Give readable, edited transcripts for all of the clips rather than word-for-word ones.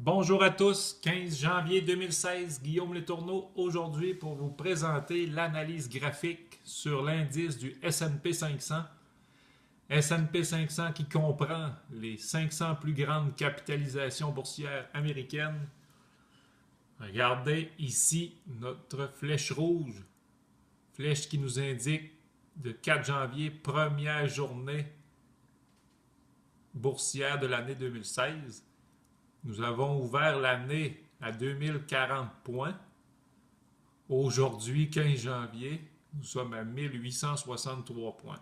Bonjour à tous, 15 janvier 2016, Guillaume Letourneau aujourd'hui pour vous présenter l'analyse graphique sur l'indice du S&P 500. S&P 500 qui comprend les 500 plus grandes capitalisations boursières américaines. Regardez ici notre flèche rouge, flèche qui nous indique de 4 janvier, première journée boursière de l'année 2016. Nous avons ouvert l'année à 2040 points. Aujourd'hui, 15 janvier, nous sommes à 1863 points.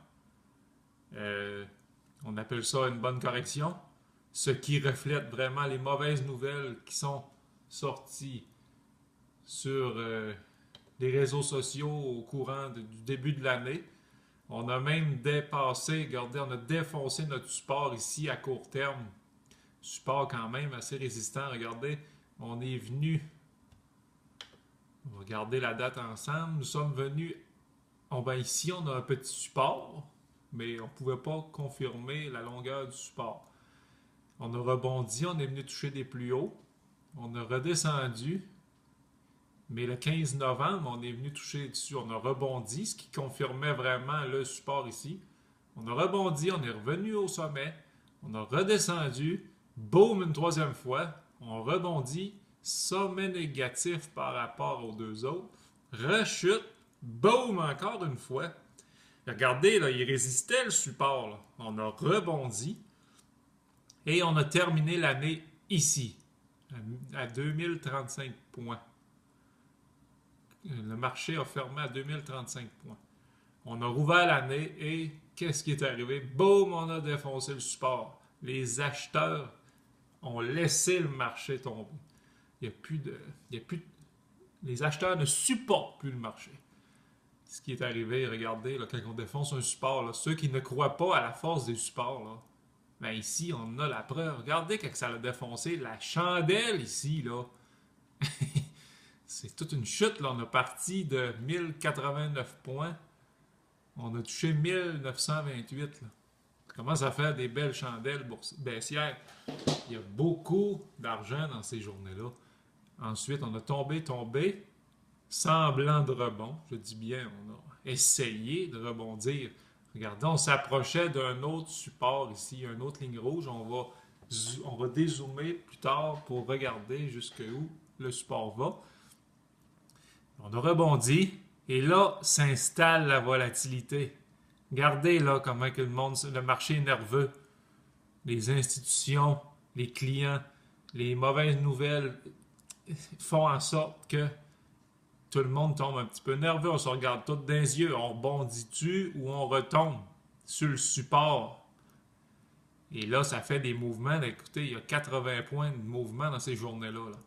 On appelle ça une bonne correction, ce qui reflète vraiment les mauvaises nouvelles qui sont sorties sur les réseaux sociaux au courant du début de l'année. On a même dépassé, regardez, on a défoncé notre support ici à court terme. Support quand même assez résistant. Regardez, on est venu. On va regarder la date ensemble. Nous sommes venus. Ici, on a un petit support, mais on ne pouvait pas confirmer la longueur du support. On a rebondi, on est venu toucher des plus hauts. On a redescendu. Mais le 15 novembre, on est venu toucher dessus. On a rebondi, ce qui confirmait vraiment le support ici. On a rebondi, on est revenu au sommet. On a redescendu. Boom, une troisième fois. On rebondit. Sommet négatif par rapport aux deux autres. Rechute. Boom, encore une fois. Regardez, là, il résistait le support. Là. On a rebondi. Et on a terminé l'année ici, à 2035 points. Le marché a fermé à 2035 points. On a rouvert l'année et qu'est-ce qui est arrivé? Boum, on a défoncé le support. Les acheteurs ont laissé le marché tomber. Les acheteurs ne supportent plus le marché. Ce qui est arrivé, regardez, là, quand on défonce un support, là, ceux qui ne croient pas à la force des supports, là, ben ici, on a la preuve. Regardez quand ça l'a défoncé. La chandelle ici, là. C'est toute une chute. Là. On a parti de 1089 points. On a touché 1928. Là. Comment ça fait des belles chandelles baissières? Il y a beaucoup d'argent dans ces journées-là. Ensuite, on a tombé, semblant de rebond. Je dis bien, on a essayé de rebondir. Regardez, on s'approchait d'un autre support ici, une autre ligne rouge. On va dézoomer plus tard pour regarder jusqu'où le support va. On a rebondi et là s'installe la volatilité. Regardez là comment que le marché est nerveux. Les institutions, les clients, les mauvaises nouvelles font en sorte que tout le monde tombe un petit peu nerveux. On se regarde tout dans les yeux. On rebondit-tu ou on retombe sur le support? Et là, ça fait des mouvements. Écoutez, il y a 80 points de mouvement dans ces journées-là. Là.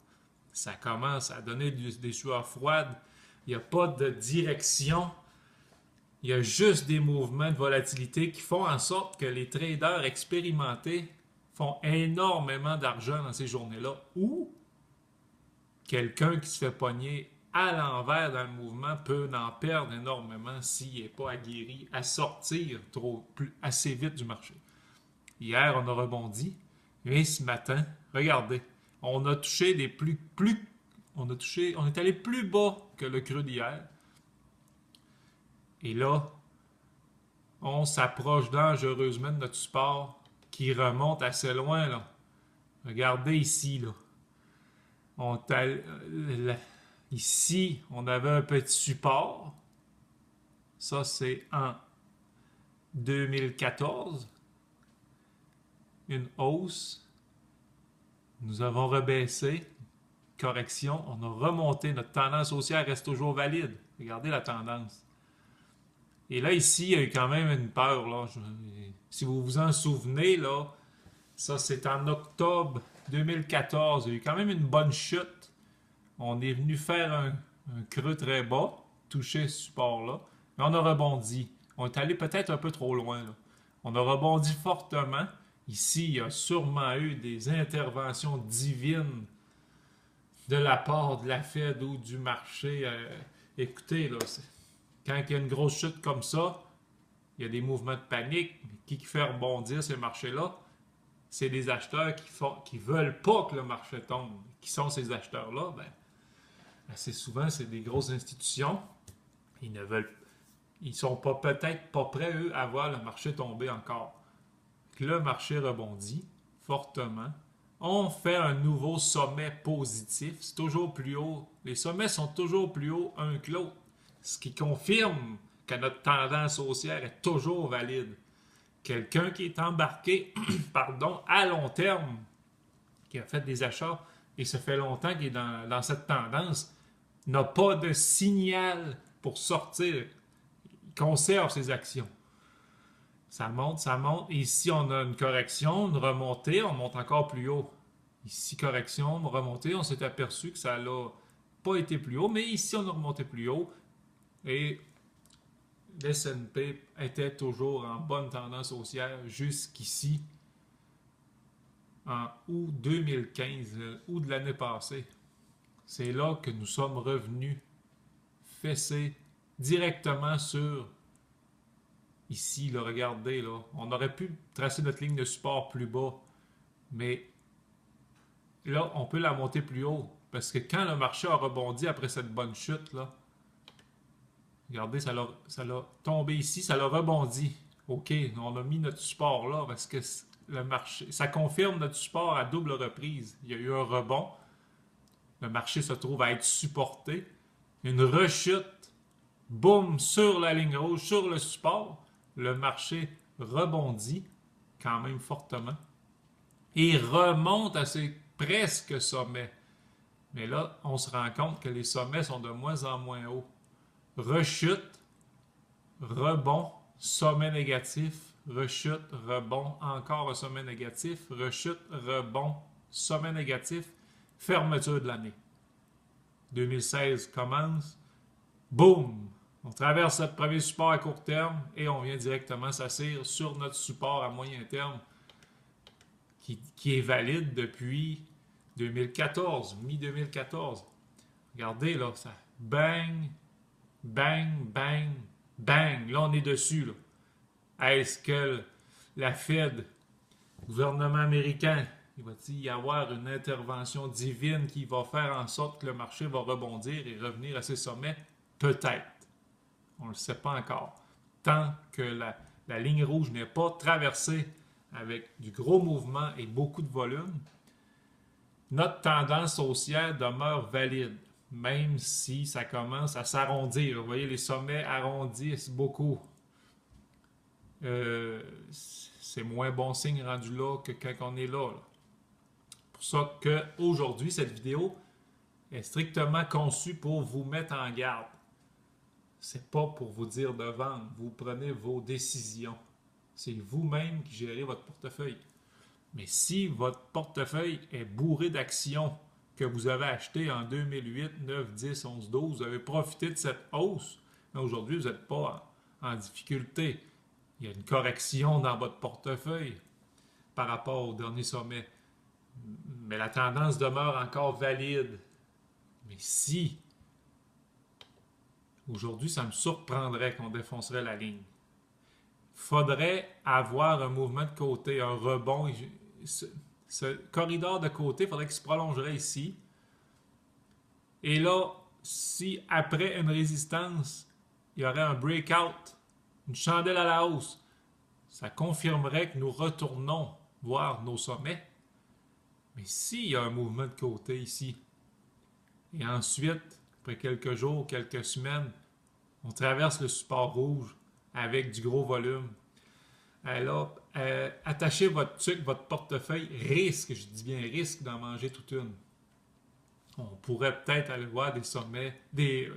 Ça commence à donner des sueurs froides. Il n'y a pas de direction. Il y a juste des mouvements de volatilité qui font en sorte que les traders expérimentés font énormément d'argent dans ces journées-là. Ou quelqu'un qui se fait pogner à l'envers dans le mouvement peut en perdre énormément s'il n'est pas aguerri à sortir assez vite du marché. Hier, on a rebondi. Et ce matin, regardez, on a touché des on est allé plus bas que le creux d'hier. Et là, on s'approche dangereusement de notre support qui remonte assez loin. Là. Regardez ici. Là. Ici, on avait un petit support. Ça, c'est en 2014. Une hausse. Nous avons rebaissé. Correction. On a remonté. Notre tendance haussière reste toujours valide. Regardez la tendance. Et là, ici, il y a eu quand même une peur. Là. Si vous vous en souvenez, là, ça, c'est en octobre 2014. Il y a eu quand même une bonne chute. On est venu faire un creux très bas, toucher ce support-là. Mais on a rebondi. On est allé peut-être un peu trop loin. Là. On a rebondi fortement. Ici, il y a sûrement eu des interventions divines de la part de la Fed ou du marché. Écoutez, là, quand il y a une grosse chute comme ça, il y a des mouvements de panique. Qui fait rebondir ces marchés-là? c'est les acheteurs qui veulent pas que le marché tombe. Qui sont ces acheteurs-là? Ben, assez souvent, c'est des grosses institutions. Ils sont pas peut-être pas prêts, eux, à voir le marché tomber encore. Le marché rebondit fortement. On fait un nouveau sommet positif. C'est toujours plus haut. Les sommets sont toujours plus hauts un que l'autre. Ce qui confirme que notre tendance haussière est toujours valide. Quelqu'un qui est embarqué pardon, à long terme, qui a fait des achats et ça fait longtemps qu'il est dans cette tendance, n'a pas de signal pour sortir. Il conserve ses actions. Ça monte, ça monte. Et ici, on a une correction, une remontée, on monte encore plus haut. Ici, correction, une remontée, on s'est aperçu que ça n'a pas été plus haut, mais ici, on a remonté plus haut. Et le S&P était toujours en bonne tendance haussière jusqu'ici, en août 2015, août de l'année passée. C'est là que nous sommes revenus fessés directement sur ici, là, regardez, là, on aurait pu tracer notre ligne de support plus bas, mais là, on peut la monter plus haut, parce que quand le marché a rebondi après cette bonne chute, là, regardez, ça l'a tombé ici, ça l'a rebondi. OK, on a mis notre support là, parce que le marché, ça confirme notre support à double reprise. Il y a eu un rebond, le marché se trouve à être supporté, une rechute, boum, sur la ligne rouge, sur le support, le marché rebondit quand même fortement et remonte à ses presque sommets. Mais là, on se rend compte que les sommets sont de moins en moins hauts. Rechute, rebond, sommet négatif, rechute, rebond, encore un sommet négatif, rechute, rebond, sommet négatif, fermeture de l'année. 2016 commence, boum! On traverse notre premier support à court terme et on vient directement s'asseoir sur notre support à moyen terme qui est valide depuis 2014, mi-2014. Regardez là, ça bang, bang, bang, bang. Là, on est dessus. Là. Est-ce que la Fed, le gouvernement américain, il va-t-il y avoir une intervention divine qui va faire en sorte que le marché va rebondir et revenir à ses sommets? Peut-être. On ne le sait pas encore. Tant que la ligne rouge n'est pas traversée avec du gros mouvement et beaucoup de volume, notre tendance haussière demeure valide, même si ça commence à s'arrondir. Vous voyez, les sommets arrondissent beaucoup. C'est moins bon signe rendu là que quand on est là. C'est pour ça qu'aujourd'hui, cette vidéo est strictement conçue pour vous mettre en garde. C'est pas pour vous dire de vendre. Vous prenez vos décisions. C'est vous-même qui gérez votre portefeuille. Mais si votre portefeuille est bourré d'actions que vous avez achetées en 2008, 9, 10, 11, 12, vous avez profité de cette hausse, mais aujourd'hui, vous n'êtes pas en difficulté. Il y a une correction dans votre portefeuille par rapport au dernier sommet. Mais la tendance demeure encore valide. Mais si aujourd'hui, ça me surprendrait qu'on défoncerait la ligne. Il faudrait avoir un mouvement de côté, un rebond. Ce corridor de côté, il faudrait qu'il se prolongerait ici. Et là, si après une résistance, il y aurait un breakout, une chandelle à la hausse, ça confirmerait que nous retournons voir nos sommets. Mais s'il y a un mouvement de côté ici, et ensuite, après quelques jours, quelques semaines, on traverse le support rouge avec du gros volume. Alors, attachez votre truc, votre portefeuille, risque, je dis bien risque d'en manger toute une. On pourrait peut-être aller voir des sommets, des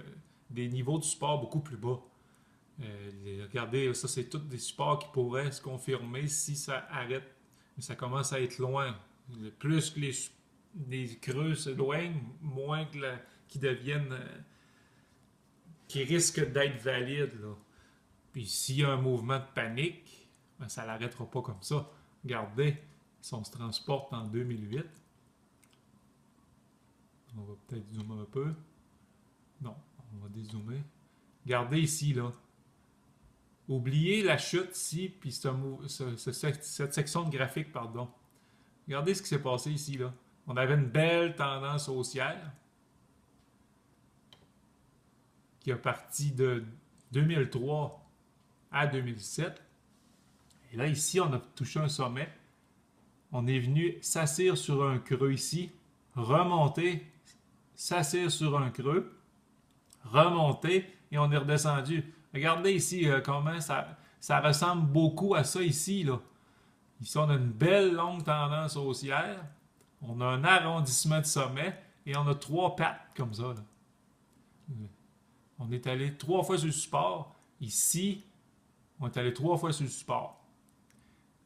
niveaux de support beaucoup plus bas. Regardez, ça c'est tous des supports qui pourraient se confirmer si ça arrête. Mais ça commence à être loin. Plus que les creux s'éloignent, moins que qu'ils deviennent qui risquent d'être valides. Là. Puis s'il y a un mouvement de panique, ben, ça ne l'arrêtera pas comme ça. Regardez, si on se transporte en 2008, on va peut-être zoomer un peu. Non, on va dézoomer. Regardez ici, là. Oubliez la chute ici, puis cette section de graphique, pardon. Regardez ce qui s'est passé ici, là. On avait une belle tendance haussière qui a parti de 2003 à 2007. Et là, ici, on a touché un sommet. On est venu s'assire sur un creux ici, remonter, s'assire sur un creux, remonter et on est redescendu. Regardez ici comment ça ressemble beaucoup à ça ici, là. Ici, on a une belle longue tendance haussière. On a un arrondissement de sommet et on a 3 pattes comme ça, là. On est allé 3 fois sur le support. Ici, on est allé 3 fois sur le support.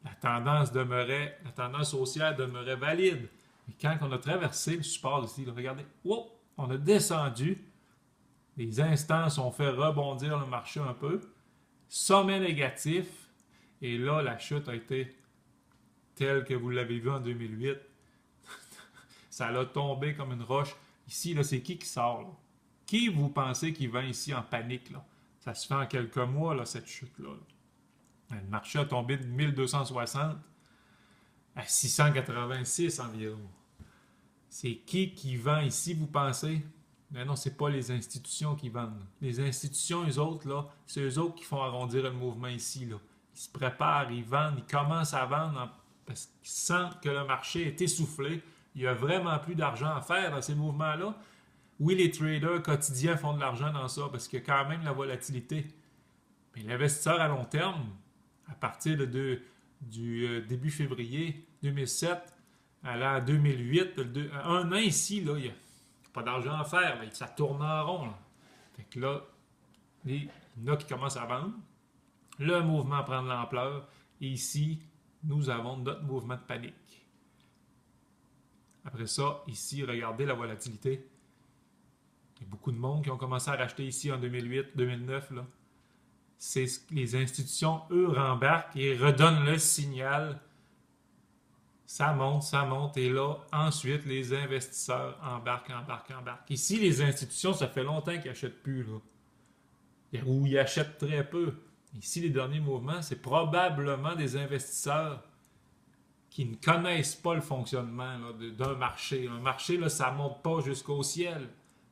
La tendance haussière demeurait valide. Et quand on a traversé le support ici, là, regardez, wow, on a descendu. Les instances ont fait rebondir le marché un peu. Sommet négatif. Et là, la chute a été telle que vous l'avez vu en 2008. Ça l'a tombé comme une roche. Ici, là, c'est qui sort, là? Qui vous pensez qui vient ici en panique, là? Ça se fait en quelques mois, là, cette chute-là. Le marché a tombé de 1260 à 686 environ. C'est qui vend ici, vous pensez? Mais non, c'est pas les institutions qui vendent. Les institutions, eux autres, là, c'est eux autres qui font arrondir le mouvement ici, là. Ils se préparent, ils vendent, ils commencent à vendre parce qu'ils sentent que le marché est essoufflé. Il n'y a vraiment plus d'argent à faire dans ces mouvements-là. Oui, les traders quotidiens font de l'argent dans ça parce qu'il y a quand même la volatilité. Mais l'investisseur à long terme, à partir du début février 2007 à 2008, un an ici, là, il n'y a pas d'argent à faire. Là, ça tourne en rond. Là. Fait que là, il y en a qui commencent à vendre. Le mouvement prend de l'ampleur. Et ici, nous avons notre mouvement de panique. Après ça, ici, regardez la volatilité. Il y a beaucoup de monde qui ont commencé à racheter ici en 2008, 2009. Là. Les institutions, eux, rembarquent et redonnent le signal. Ça monte. Et là, ensuite, les investisseurs embarquent. Ici, les institutions, ça fait longtemps qu'ils n'achètent plus. Là. Ou ils achètent très peu. Ici, les derniers mouvements, c'est probablement des investisseurs qui ne connaissent pas le fonctionnement d'un marché. Un marché, là, ça ne monte pas jusqu'au ciel.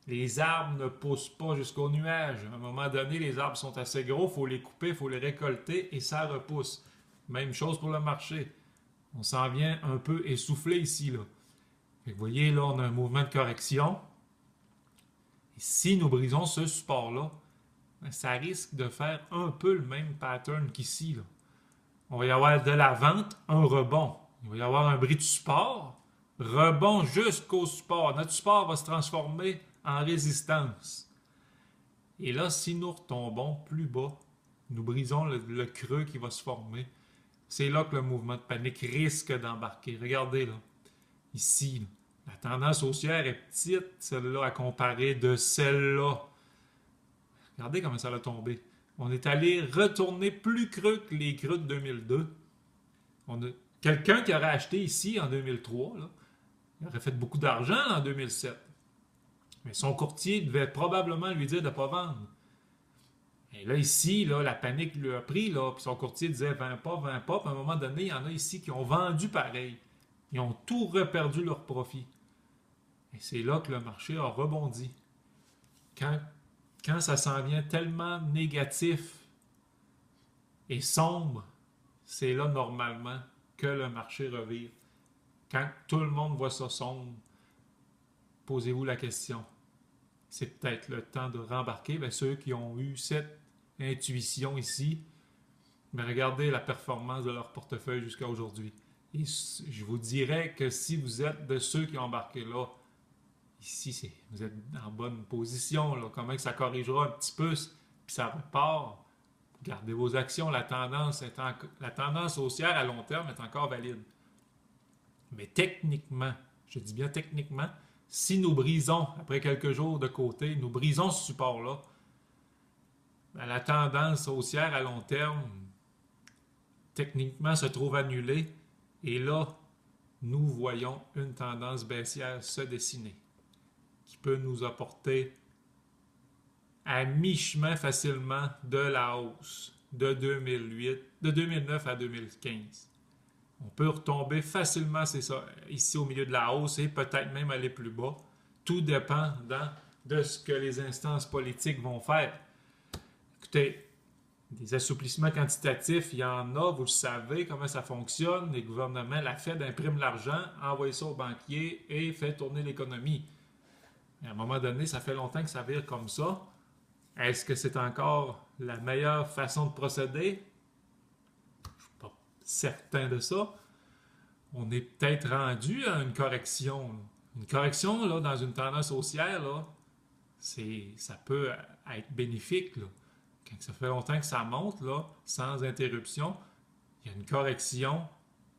Les arbres ne poussent pas jusqu'au nuage. À un moment donné, les arbres sont assez gros, il faut les couper, il faut les récolter et ça repousse. Même chose pour le marché. On s'en vient un peu essoufflé ici. Là. Vous voyez, là, on a un mouvement de correction. Et si nous brisons ce support-là, ça risque de faire un peu le même pattern qu'ici. Là. On va y avoir de la vente, un rebond. Il va y avoir un bris de support, rebond jusqu'au support. Notre support va se transformer en résistance. Et là, si nous retombons plus bas, nous brisons le creux qui va se former. C'est là que le mouvement de panique risque d'embarquer. Regardez là, ici, là, la tendance haussière est petite, celle-là, à comparer de celle-là. Regardez comment ça a tombé. On est allé retourner plus creux que les creux de 2002. Quelqu'un qui aurait acheté ici en 2003, là, il aurait fait beaucoup d'argent en 2007. Mais son courtier devait probablement lui dire de ne pas vendre. Et là, ici, là, la panique lui a pris, là, puis son courtier disait vends pas. Puis à un moment donné, il y en a ici qui ont vendu pareil. Ils ont tout reperdu leur profit. Et c'est là que le marché a rebondi. Quand ça s'en vient tellement négatif et sombre, c'est là normalement que le marché revire. Quand tout le monde voit ça sombre, posez-vous la question. C'est peut-être le temps de rembarquer. Bien, ceux qui ont eu cette intuition ici, bien, regardez la performance de leur portefeuille jusqu'à aujourd'hui. Et je vous dirais que si vous êtes de ceux qui ont embarqué là, ici, vous êtes en bonne position. Là. Comment que ça corrigera un petit peu, puis ça repart. Gardez vos actions. La tendance haussière à long terme est encore valide. Mais techniquement, je dis bien techniquement, si nous brisons, après quelques jours de côté, nous brisons ce support-là, ben la tendance haussière à long terme, techniquement, se trouve annulée. Et là, nous voyons une tendance baissière se dessiner qui peut nous apporter à mi-chemin facilement de la hausse de 2009 à 2015. On peut retomber facilement, c'est ça, ici au milieu de la hausse et peut-être même aller plus bas. Tout dépend de ce que les instances politiques vont faire. Écoutez, des assouplissements quantitatifs, il y en a, vous le savez comment ça fonctionne. Les gouvernements, la Fed imprime l'argent, envoie ça aux banquiers et fait tourner l'économie. À un moment donné, ça fait longtemps que ça vire comme ça. Est-ce que c'est encore la meilleure façon de procéder? Je ne suis pas certain de ça. On est peut-être rendu à une correction. Une correction là, dans une tendance haussière, là, ça peut être bénéfique. Là. Quand ça fait longtemps que ça monte, là, sans interruption, il y a une correction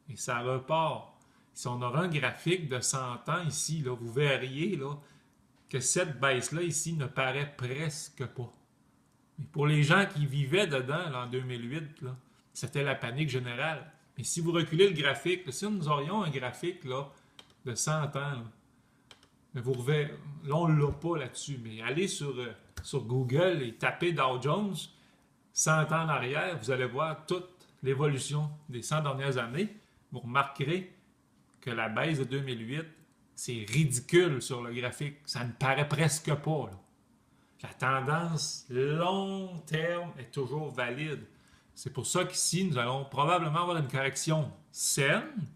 et ça repart. Si on aura un graphique de 100 ans ici, là, vous verriez là, que cette baisse-là ici ne paraît presque pas. Mais pour les gens qui vivaient dedans là, en 2008, là, c'était la panique générale. Mais si vous reculez le graphique, là, si nous aurions un graphique là, de 100 ans, là, vous reverrez, là on ne l'a pas là-dessus, mais allez sur Google et tapez Dow Jones, 100 ans en arrière, vous allez voir toute l'évolution des 100 dernières années. Vous remarquerez que la baisse de 2008, c'est ridicule sur le graphique. Ça ne paraît presque pas. Là. La tendance long terme est toujours valide. C'est pour ça qu'ici, nous allons probablement avoir une correction saine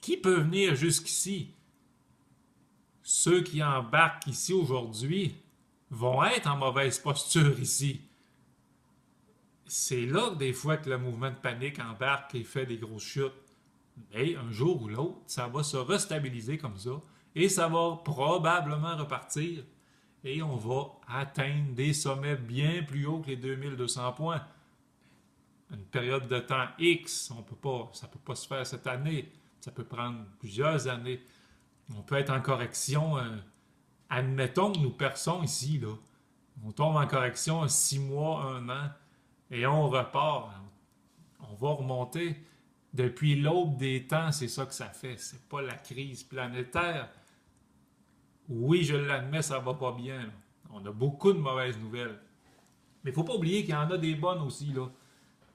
qui peut venir jusqu'ici. Ceux qui embarquent ici aujourd'hui vont être en mauvaise posture ici. C'est là des fois que le mouvement de panique embarque et fait des grosses chutes. Mais un jour ou l'autre, ça va se restabiliser comme ça et ça va probablement repartir et on va atteindre des sommets bien plus hauts que les 2200 points. Une période de temps X, ça ne peut pas se faire cette année. Ça peut prendre plusieurs années. On peut être en correction, admettons que nous perçons ici, là. On tombe en correction 6 mois, 1 an, et on repart. On va remonter. Depuis l'aube des temps, c'est ça que ça fait. C'est pas la crise planétaire. Oui, je l'admets, ça va pas bien. Là. On a beaucoup de mauvaises nouvelles. Mais il ne faut pas oublier qu'il y en a des bonnes aussi, là.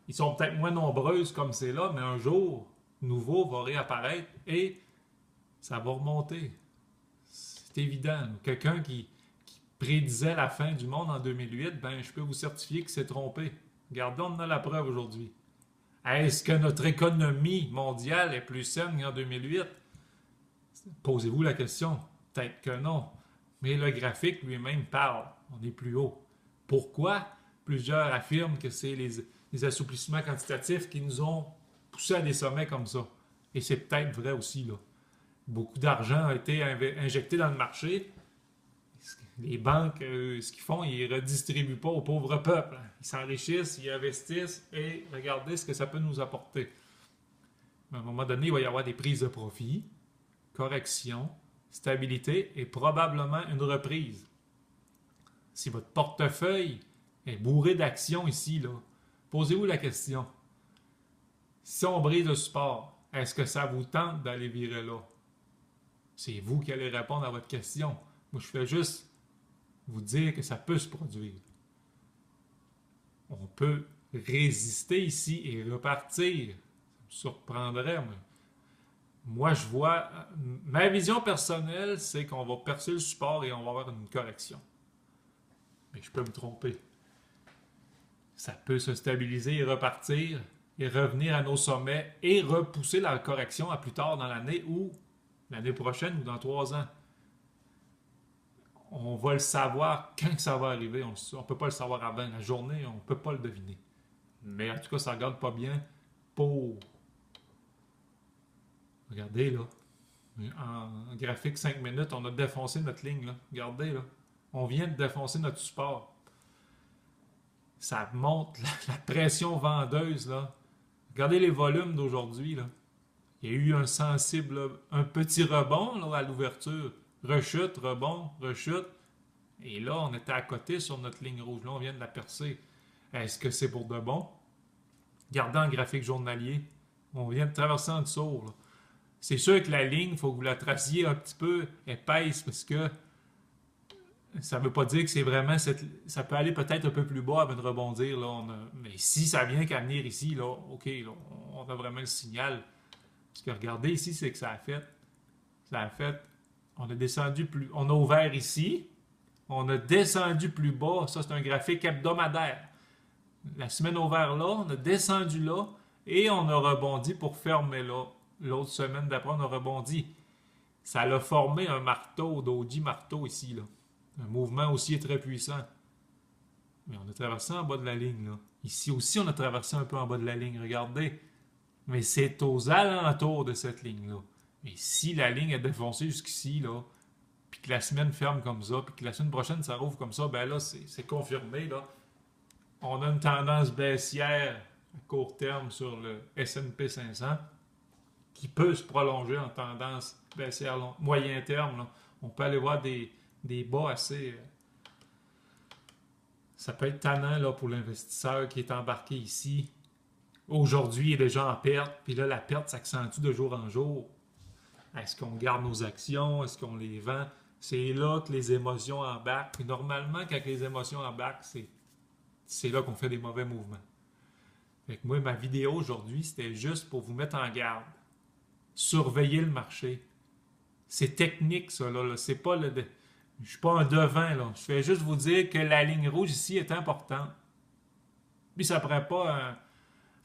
Ils sont peut-être moins nombreuses comme c'est là, mais un jour, nouveau va réapparaître et ça va remonter. C'est évident. Quelqu'un qui prédisait la fin du monde en 2008, ben, je peux vous certifier qu'il s'est trompé. Regardons, on a la preuve aujourd'hui. Est-ce que notre économie mondiale est plus saine qu'en 2008? Posez-vous la question. Peut-être que non. Mais le graphique lui-même parle. On est plus haut. Pourquoi? Plusieurs affirment que c'est les assouplissements quantitatifs qui nous ont poussés à des sommets comme ça. Et c'est peut-être vrai aussi, là. Beaucoup d'argent a été injecté dans le marché. Les banques, ce qu'ils font, ils ne redistribuent pas au pauvre peuple. Ils s'enrichissent, ils investissent et regardez ce que ça peut nous apporter. À un moment donné, il va y avoir des prises de profit, correction, stabilité et probablement une reprise. Si votre portefeuille est bourré d'actions ici, là, posez-vous la question. Si on brise le support, est-ce que ça vous tente d'aller virer là? C'est vous qui allez répondre à votre question. Moi, je fais juste vous dire que ça peut se produire. On peut résister ici et repartir. Ça me surprendrait, moi. Moi, je vois... Ma vision personnelle, c'est qu'on va percer le support et on va avoir une correction. Mais je peux me tromper. Ça peut se stabiliser et repartir et revenir à nos sommets et repousser la correction à plus tard dans l'année ou l'année prochaine ou dans 3 ans. On va le savoir quand ça va arriver. On ne peut pas le savoir avant la journée, on ne peut pas le deviner. Mais en tout cas, ça ne regarde pas bien pour... Regardez, là. En graphique 5 minutes, on a défoncé notre ligne, là. Regardez, là. On vient de défoncer notre support. Ça monte la pression vendeuse, là. Regardez les volumes d'aujourd'hui, là. Il y a eu un sensible, là, un petit rebond là, à l'ouverture. Rechute, rebond, rechute. Et là, on était à côté sur notre ligne rouge. Là, on vient de la percer. Est-ce que c'est pour de bon? Regardez en graphique journalier. On vient de traverser en dessous, là. C'est sûr que la ligne, il faut que vous la traciez un petit peu épaisse parce que Ça ne veut pas dire que c'est vraiment ça peut aller peut-être un peu plus bas avant de rebondir. Là, mais si ça vient qu'à venir ici, là, OK, là, on a vraiment le signal. Ce que regardez ici, c'est que ça a fait. Ça a fait. On a descendu plus. On a ouvert ici. On a descendu plus bas. Ça, c'est un graphique hebdomadaire. La semaine ouvert là, on a descendu là et on a rebondi pour fermer là. L'autre semaine d'après, on a rebondi. Ça a formé un marteau, doji marteau ici, là. Un mouvement aussi très puissant. Mais on a traversé en bas de la ligne, là. Ici aussi, on a traversé un peu en bas de la ligne, regardez. Mais c'est aux alentours de cette ligne-là. Mais si la ligne est défoncée jusqu'ici, là, puis que la semaine ferme comme ça, puis que la semaine prochaine, ça rouvre comme ça, ben là, c'est confirmé, là. On a une tendance baissière à court terme sur le S&P 500 qui peut se prolonger en tendance baissière moyen terme. Là. On peut aller voir des bas assez... ça peut être tannant là, pour l'investisseur qui est embarqué ici. Aujourd'hui, il est déjà en perte, puis là, la perte s'accentue de jour en jour. Est-ce qu'on garde nos actions? Est-ce qu'on les vend? C'est là que les émotions embarquent. Puis normalement, quand les émotions embarquent, c'est là qu'on fait des mauvais mouvements. Fait que moi, ma vidéo aujourd'hui, c'était juste pour vous mettre en garde. Surveiller le marché. C'est technique, ça, là. C'est pas le... Je suis pas un devin, là. Je fais juste vous dire que la ligne rouge ici est importante. Puis ça ne prend pas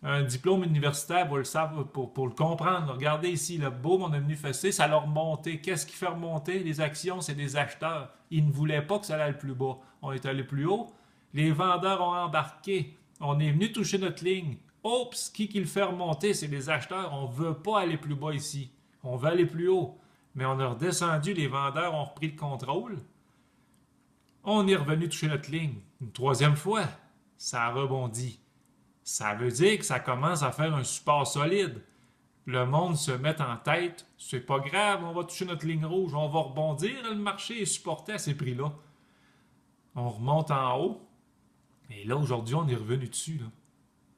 un diplôme universitaire pour le savoir, pour le comprendre. Regardez ici, le boom, on est venu fesser, ça l'a remonté. Qu'est-ce qui fait remonter? Les actions, c'est des acheteurs. Ils ne voulaient pas que ça aille plus bas. On est allé plus haut. Les vendeurs ont embarqué. On est venu toucher notre ligne. Oups, qui le fait remonter? C'est les acheteurs. On ne veut pas aller plus bas ici. On veut aller plus haut. Mais on a redescendu, les vendeurs ont repris le contrôle. On est revenu toucher notre ligne. Une troisième fois, ça a rebondi. Ça veut dire que ça commence à faire un support solide. Le monde se met en tête, c'est pas grave, on va toucher notre ligne rouge, on va rebondir, le marché est supporté à ces prix-là. On remonte en haut, et là, aujourd'hui, on est revenu dessus. Là.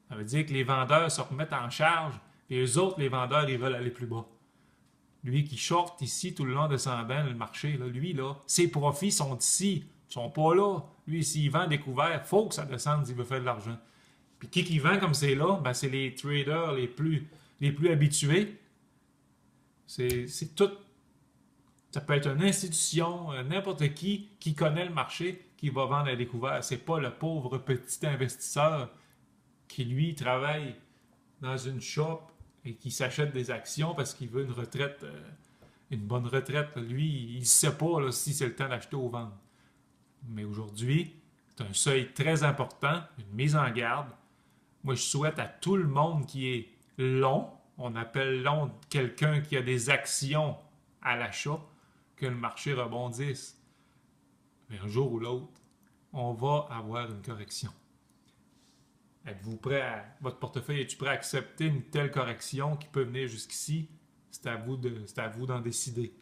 Ça veut dire que les vendeurs se remettent en charge, et eux autres, les vendeurs, ils veulent aller plus bas. Lui qui short ici tout le long descendant le marché, là, lui, là, ses profits sont ici, ils sont pas là. Lui, s'il vend découvert, il faut que ça descende s'il veut faire de l'argent. Puis qui vend comme c'est là, ben c'est les traders les plus habitués. C'est tout. Ça peut être une institution, n'importe qui connaît le marché qui va vendre à découvert. C'est pas le pauvre petit investisseur qui, lui, travaille dans une shop et qui s'achète des actions parce qu'il veut une retraite, une bonne retraite. Lui, il ne sait pas là, si c'est le temps d'acheter ou vendre. Mais aujourd'hui, c'est un seuil très important, une mise en garde. Moi, je souhaite à tout le monde qui est long, on appelle long quelqu'un qui a des actions à l'achat, que le marché rebondisse. Mais un jour ou l'autre, on va avoir une correction. Êtes-vous prêt à... Votre portefeuille, est-tu prêt à accepter une telle correction qui peut venir jusqu'ici? C'est à vous d'en décider.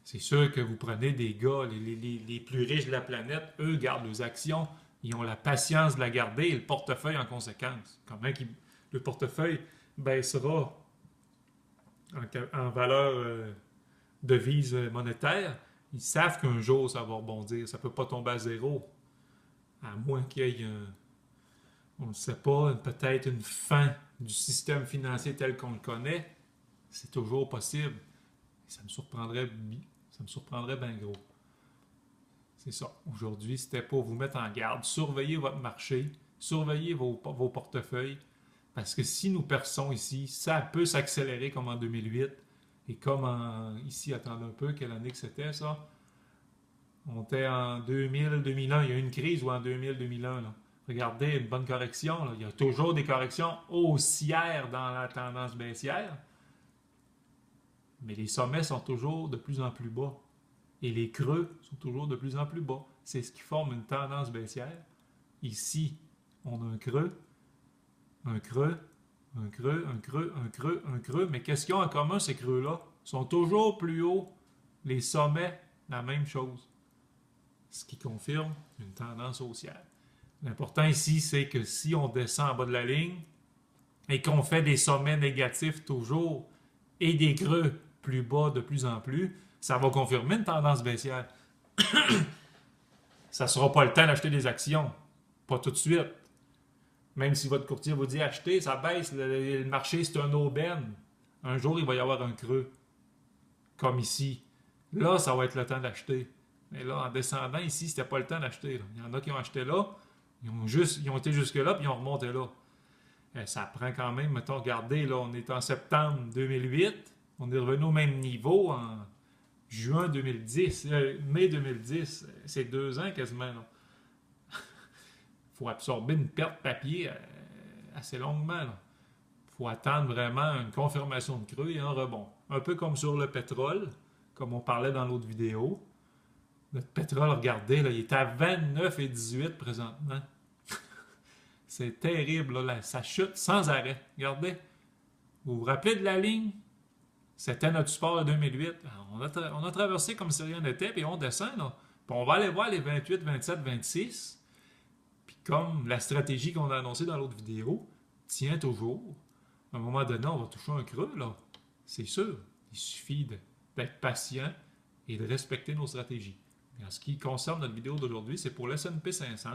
C'est sûr que vous prenez des gars, les plus riches de la planète, eux gardent leurs actions, ils ont la patience de la garder et le portefeuille en conséquence. Comment le portefeuille baissera en valeur devise monétaire, ils savent qu'un jour ça va rebondir. Ça ne peut pas tomber à zéro. À moins qu'il y ait, on ne sait pas, peut-être une fin du système financier tel qu'on le connaît. C'est toujours possible. Ça me surprendrait bien gros. C'est ça. Aujourd'hui, c'était pour vous mettre en garde. Surveillez votre marché. Surveillez vos portefeuilles. Parce que si nous perçons ici, ça peut s'accélérer comme en 2008. Et comme ici, attendez un peu, quelle année que c'était ça? On était en 2000-2001. Il y a eu une crise ou en 2000-2001. Regardez, une bonne correction. Là. Il y a toujours des corrections haussières dans la tendance baissière. Mais les sommets sont toujours de plus en plus bas. Et les creux sont toujours de plus en plus bas. C'est ce qui forme une tendance baissière. Ici, on a un creux, un creux, un creux, un creux, un creux, un creux. Mais qu'est-ce qu'ils ont en commun, ces creux-là? Ils sont toujours plus hauts. Les sommets, la même chose. Ce qui confirme une tendance haussière. L'important ici, c'est que si on descend en bas de la ligne et qu'on fait des sommets négatifs toujours et des creux plus bas de plus en plus, ça va confirmer une tendance baissière. ça ne sera pas le temps d'acheter des actions. Pas tout de suite. Même si votre courtier vous dit acheter, ça baisse. Le marché, c'est un aubaine. Un jour, il va y avoir un creux. Comme ici. Là, ça va être le temps d'acheter. Mais là, en descendant ici, c'était pas le temps d'acheter. Il y en a qui ont acheté là, ils ont été jusque-là, puis ils ont remonté là. Ça prend quand même, mettons, regardez, là, on est en septembre 2008, on est revenu au même niveau en juin 2010, mai 2010, c'est 2 ans quasiment. Il faut absorber une perte de papier assez longuement. Il faut attendre vraiment une confirmation de creux et un rebond. Un peu comme sur le pétrole, comme on parlait dans l'autre vidéo. Notre pétrole, regardez, là, il est à 29,18 présentement. C'est terrible, là, ça chute sans arrêt. Regardez. Vous vous rappelez de la ligne? C'était notre support de 2008. On a traversé comme si rien n'était, puis on descend. Là. Puis on va aller voir les 28, 27, 26. Puis comme la stratégie qu'on a annoncée dans l'autre vidéo tient toujours, à un moment donné, on va toucher un creux. Là. C'est sûr. Il suffit d'être patient et de respecter nos stratégies. Et en ce qui concerne notre vidéo d'aujourd'hui, c'est pour le S&P 500.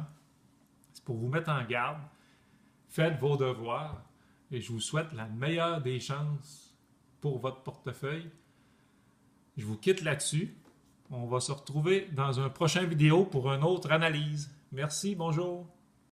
C'est pour vous mettre en garde. Faites vos devoirs et je vous souhaite la meilleure des chances pour votre portefeuille. Je vous quitte là-dessus. On va se retrouver dans un prochain vidéo pour une autre analyse. Merci, bonjour.